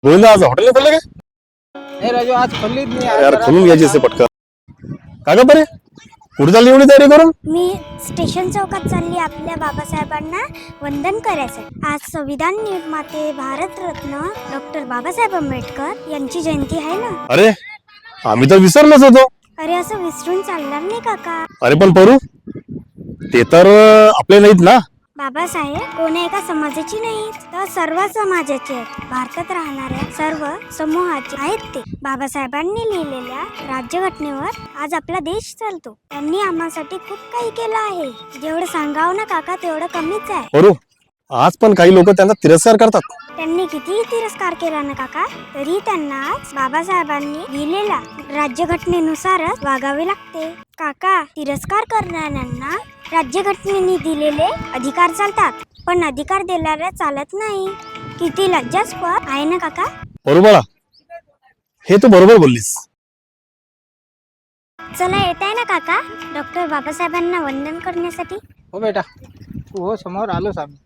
गोविंदा आज हॉटेल खोललं काय? नाही राजू, आज खोललीच नाही. अरे यार खोलून घ्यायची असे पटकन. का ग बरे कुठे चालली एवढी तयारी करून? मी स्टेशन चौकात चालली आपल्या बाबासाहेबांना वंदन करायसाठी. आज संविधान निर्माते भारतरत्न डॉक्टर बाबासाहेब आंबेडकर यांची जयंती आहे ना. अरे आम्ही तर विसरलोच होतो. अरे असं विसरून चालणार नाही काका. अरे पण परू ते तर आपले नाहीत ना. बाबासाहेब कोण्या एका समाजाची नाहीत, तर सर्व समाजाचे आहेत. भारतात राहणाऱ्या सर्व समूहाचे आहेत ते. बाबासाहेबांनी लिहिलेल्या राज्यघटनेवर आज आपला देश चालतो. त्यांनी आम्हासाठी खूप काही केलं आहे. जेवढं सांगावं ना काका तेवढं कमीच आहे. परू आज पण काही लोक त्यांचा तिरस्कार करतात. त्यांनी कितीही तिरस्कार केला ना काका, तरी त्यांना बाबासाहेबांनी लिहिलेल्या राज्यघटनेनुसारच वागावे लागते. काका, तिरस्कार करणाऱ्यांना राज्यघटनेने दिलेले अधिकार चालतात, पण अधिकार देणाऱ्या चालत नाही. किती लज्जास्पद आहे ना काका. परू बाळा हे तू बरोबर बोललीस. चला येत आहे ना काका डॉक्टर बाबासाहेबांना वंदन करण्यासाठी. हो बेटा, तू हो, समोर आलोच आम्ही.